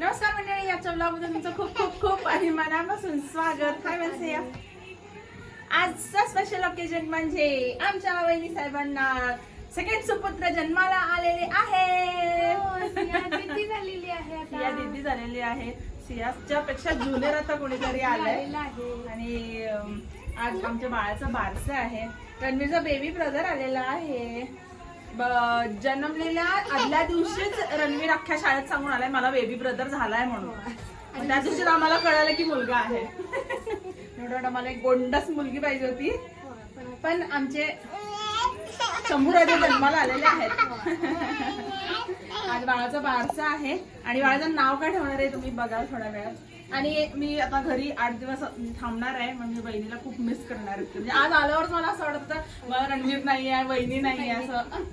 नमस्कार मंडळी, याच्या ब्लॉगमध्ये तुमचं खूप खूप खूप आणि मनापासून स्वागत. काय म्हणते आजचा स्पेशल ऑकेजन म्हणजे आमच्या वहिनी साहेबांना सेकंड सुपुत्र जन्माला आलेले आहे. सिया दिदी झालेली आहे. सियाच्या पेक्षा ज्युनियर आता कोणीतरी आलंय आणि आज आमच्या बाळाचं बारसं आहे. रणवीरचा बेबी ब्रदर आलेला आहे. जन्मलेल्या आदल्या दिवशीच रणवीर अख्ख्या शाळेत सांगून आलाय मला बेबी ब्रदर झालाय म्हणून. त्या दिवशीच आम्हाला कळालं की मुलगा आहे. एवढं आम्हाला एक गोंडस मुलगी पाहिजे होती, पण आमचे शंभूराजे जन्माला आलेले आहेत. आज बाळाचं बारसं आहे आणि बाळाचं नाव काय ठेवणार आहे तुम्ही बघा थोड्या वेळात. आणि मी आता घरी 8 दिवस थांबणार आहे, म्हणजे बहिणीला खूप मिस करणार आहे. म्हणजे आज आल्यावरच मला असं वाटतं मला रणवीर नाही आहे, बहिणी नाही आहे असं.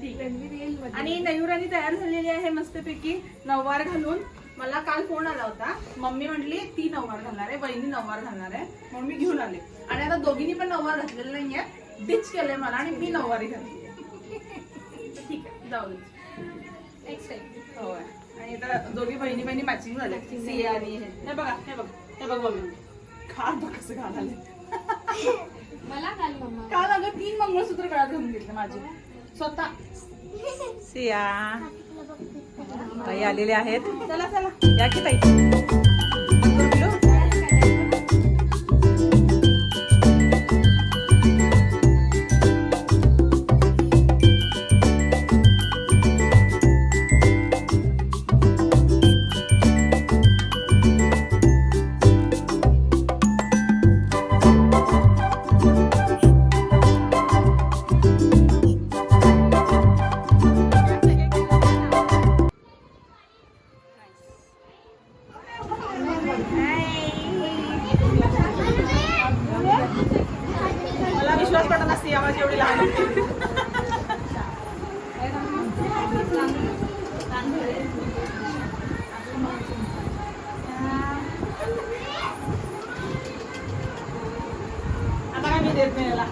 ठीक आहे. आणि नयूरानी तयार झालेली आहे मस्तपैकी नऊवार घालून. मला काल फोन आला होता, मम्मी म्हटली ती नऊवार घालणार आहे, बहिणी नऊवार घालणार आहे, म्हणून मी घेऊन आले. आणि आता दोघींनी पण नऊवार घातलेलं नाहीये, डिच केलंय मला आणि मी नऊवारी घातली. ठीक आहे, जाऊ दे नेक्स्ट टाइम. होय. आणि आता दोघी बहिणी बहिणी मॅचिंग झाले. सिया आणि हे बघा, हे बघ, हे बघ मम्मी काल बघ कसं घालाले. मला घाल मम्मा. काल अगं 3 मंगळसूत्र गळ्यात घालून घेतले माझे स्वतः. सिया ताई आलेले आहेत. चला चला या की ताई. मला विश्वास पडत नसते आवाज एवढी लहान. आता काय मी देत नाही याला.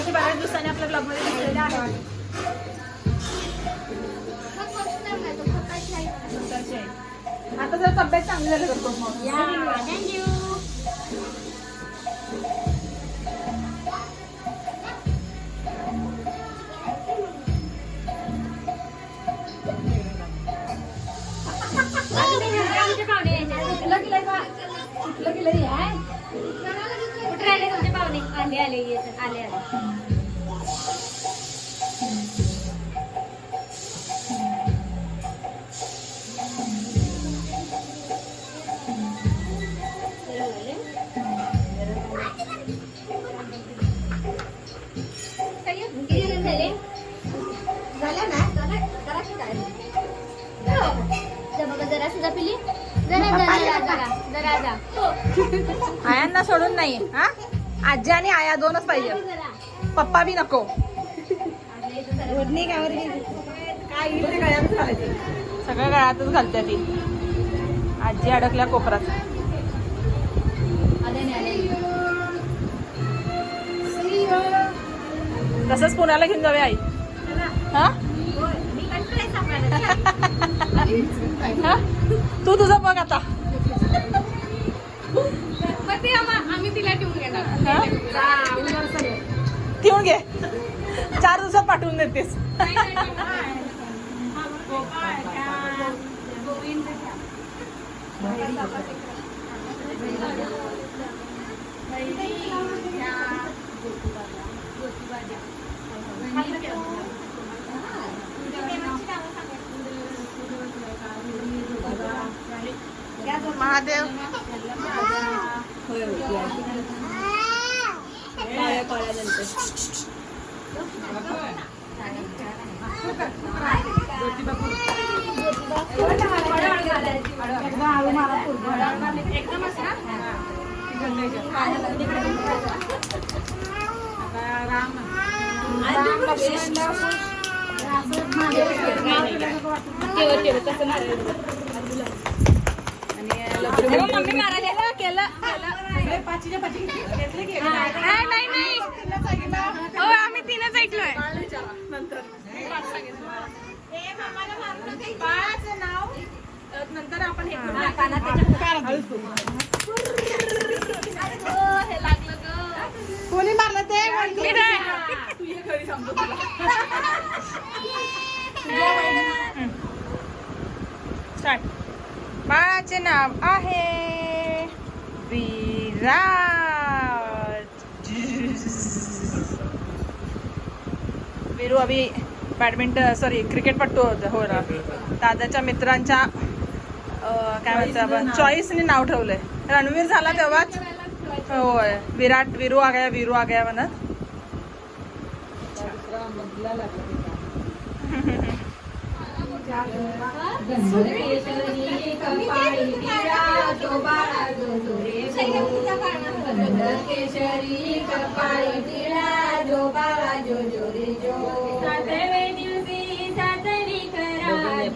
बऱ्याच दिवसांनी आपल्या ब्लॉग मध्ये दिसलेले आहे. आता जर तब्येत चांगली झाली तर थँक्यू. आले आले येतात आले आले जरा सुद्धा पिली जरा आयांना सोडून नाही हा आजी आणि आया दोनच पाहिजे पप्पा बी नको सगळं गळ्यातच घालते ती आजी अडकल्या कोपरात तसंच पुण्याला घेऊन जाऊया आई हा हा? तू तुझं बघ आता आम्ही तिला ठेवून घेणार ठेवून घे 4 दिवसात पाठवून देतेस महादेव मम्मी मारायला केलं नाही हो आम्ही 3च ऐकलोय नंतर आपण कोणी मारलं ते बाळाचे नाव आहे विराट वीरू अभि बॅडमिंटन सॉरी क्रिकेटपटू हो ना दादाच्या मित्रांच्या काय म्हणतो आपण चॉईसने नाव ठेवलंय रणवीर झाला तेव्हाच होय विराट वीरू आ गया म्हणत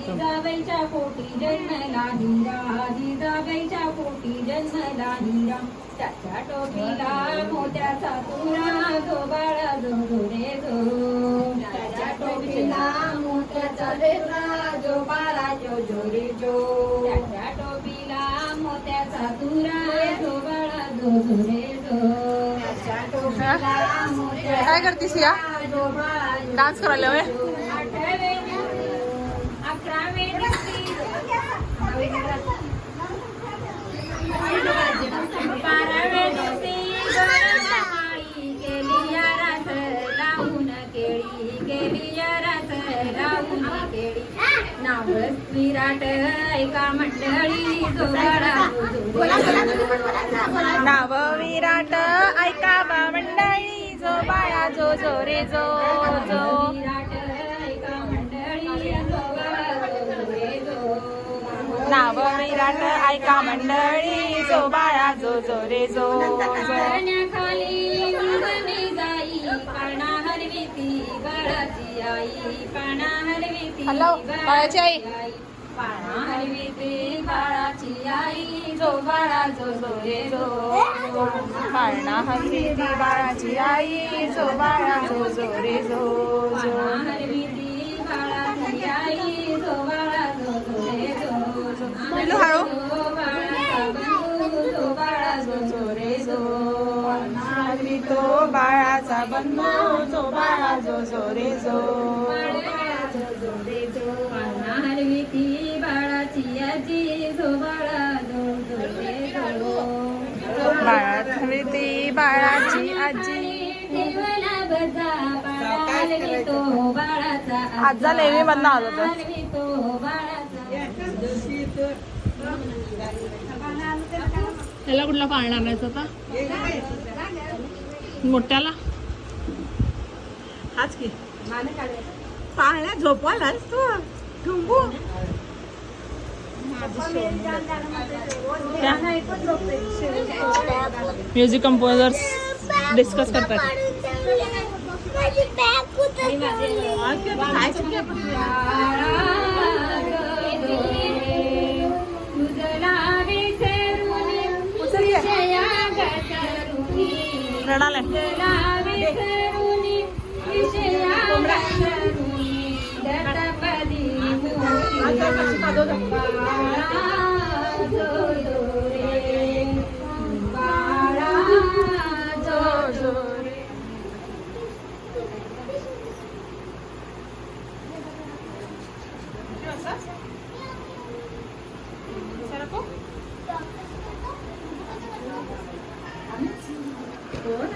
जिजाबाईच्या पोटी जन्मला हिरा जिजाबाईच्या पोटी जन्मला हिरा त्याच्या टोपीला मोत्याचा तुरा जो बाळा जो रे जो त्याच्या टोपीला मोत्याचा तुरा जो बाळा जो रे जो त्याच्या टोपीला मोत्याचा तुरा जो बाळा जो रे जो त्याच्या टोपीला मोत्याचा काय करतीस या जो बाळा डान्स करायला होय विराट ऐका मंडळी जो नाव विराट ऐका बा मंडळी जो बाळा जो जो रे जो जो विराट ऐका मंडळी जो बाळा जो रे जो नाव विराट ऐका मंडळी जो बाळा जो जो रे जो खाली उंबने जाई पाना हरविती बाळाची आई पाना हरविती हॅलो बाळाची आई पाना हरविती बाळाची आई जो बाळा जो जो रे जो पाळणा हरविती बाळाची आई जो बाळा जो जो रे जो पाना हरविती बाळाची आई जो बाळा जो जो रे जो हळू जो बाळा जो जो रे जो तो बाळाचा बंधू जो बाळा जो जो रे जो हरविती बाळाची आजी जो बाळा जो जो रे जो बाळा हरविती बाळाची आजी देवाला बजा पाळाली तो बाळाचा आजा लेवी मधनं आलो तर पाळाली तो बाळाचा. त्याला कुठला पाळणा आणायचा होता मोठ्याला हाच की पाळण्या झोपवालाच तू ठुंबू म्युझिक कंपोजर्स डिस्कस करतात रडालाय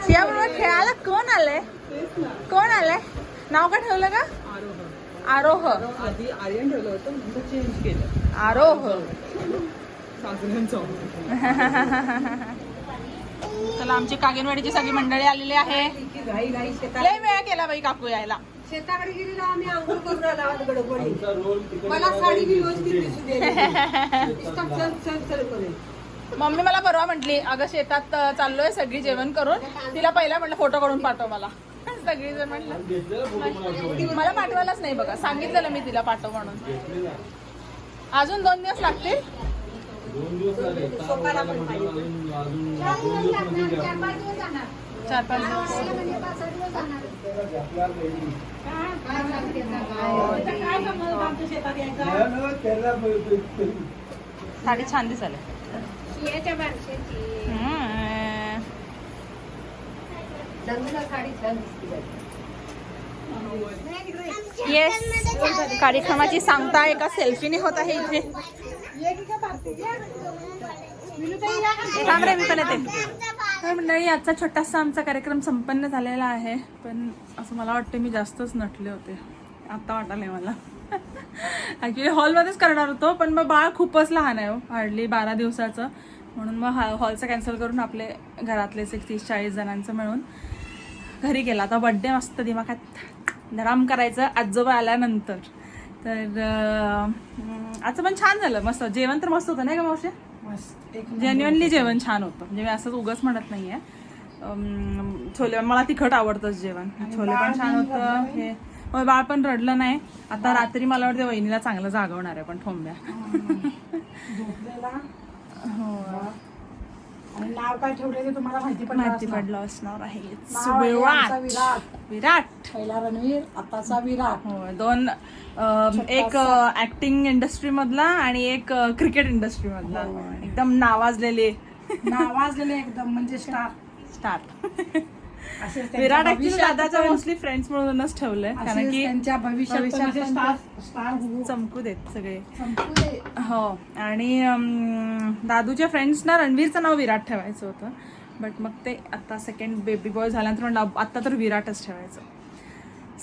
सियाबरोबर खेळायला कोण आलंय कोण आलंय नाव का ठेवलं का आरोह आधी आर्यन ठेवलं होतं नंतर चेंज केलं आरोह सासऱ्यांचं. चला आमची कागेनवाडीची सगळी मंडळी आलेली आहे घाई घाई लय वेळा केला बाई काकू यायला शेताकडे गेलेला आम्ही आंघोळ करून आला गडबडी मला साडी बी व्यवस्थित दिसू दे चल चल चल करेल. मम्मी मला परवा म्हटली अगं शेतात चाललोय सगळी जेवण करून तिला पहिला म्हटलं फोटो काढून पाठव मला सगळी जण म्हटलं मला पाठवायलाच नाही बघा सांगितलेलं मी तिला पाठव म्हणून अजून 2 दिवस लागतील 4-5 दिवस साडी छान दिसायला येस कार्यक्रमाची सांगता एका सेल्फीने होत आहे इथे थांब रे, मी पण येते. तर मंडळी आजचा छोटासा आमचा कार्यक्रम संपन्न झालेला आहे पण असं मला वाटतं मी जास्तच नटले होते आता वाटायलंय मला ॲक्च्युली हॉलमध्येच करणार होतो पण मग बाळ खूपच लहान आहे हार्डली 12 दिवसाचं म्हणून मग हॉलचं कॅन्सल करून आपले घरातले 30-40 जणांचं मिळून घरी गेला. आता बड्डे मस्त दिमाखात नराम करायचं आजोबा आल्यानंतर. तर आजचं पण छान झालं मस्त जेवण तर मस्त होतं नाही का मावशी जेन्युअनली जेवण छान होतं म्हणजे मी असंच उगाच म्हणत नाही आहे. छोले मला तिखट आवडतंच जेवण छोले पण छान होतं हे बाळ पण रडलं नाही. आता रात्री मला वाटतं वहिनीला चांगलं जागवणार आहे पण ठोंब्या हो आणि नाव काय ठेवलं ते तुम्हाला माहिती पडलं असणार आहे विराट पहिला रणवीर आताचा विराट हो 2 एक ऍक्टिंग इंडस्ट्री मधला आणि एक क्रिकेट इंडस्ट्री मधला एकदम नावाजलेले एकदम म्हणजे स्टार विराट ऍक्च्युली दादाच्या मोस्टली फ्रेंड्स म्हणूनच ठेवलंय कारण की त्यांच्या भविष्यात चमकू देत सगळे हो. आणि दादूच्या फ्रेंड्सना रणवीरचं नाव विराट ठेवायचं होतं बट मग ते आता सेकंड बेबी बॉय झाल्यानंतर म्हणलं आता तर विराटच ठेवायचं.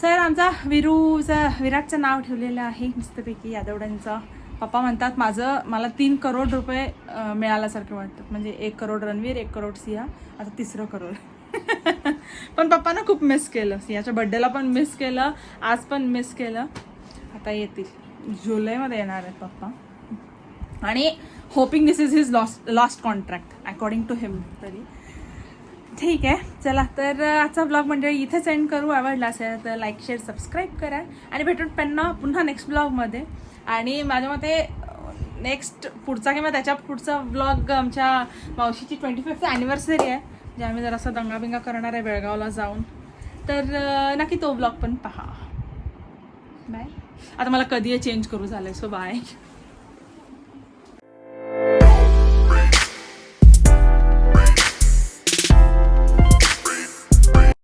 सर आमचा विराटचं नाव ठेवलेलं आहे मस्तपैकी यादवड्यांचा. पप्पा म्हणतात मला 3 करोड रुपये मिळाल्यासारखं वाटतं म्हणजे 1 करोड रणवीर 1 करोड सिया आता 3रं करोड पण पप्पांना खूप मिस केलं सियाच्या बड्डेला पण मिस केलं आज पण मिस केलं. आता येतील जुलैमध्ये येणार आहेत पप्पा आणि hoping this is his last contract according to him. तरी ठीक आहे चला तर आजचा ब्लॉग मंडळी इथेच एंड करू. आवडला असेल तर लाईक शेअर सबस्क्राईब करा आणि भेटून पुन्हा नेक्स्ट ब्लॉगमध्ये. आणि माझ्या मते नेक्स्ट पुढचा किंवा त्याच्या पुढचा ब्लॉग आमच्या मावशीची 25th ॲनिव्हर्सरी आहे जे आम्ही जरासा दंगाबिंगा करणार आहे बेळगावला जाऊन. तर नक्की तो ब्लॉग पण पहा. बाय. आता मला कधी चेंज करू झालंय सो बाय.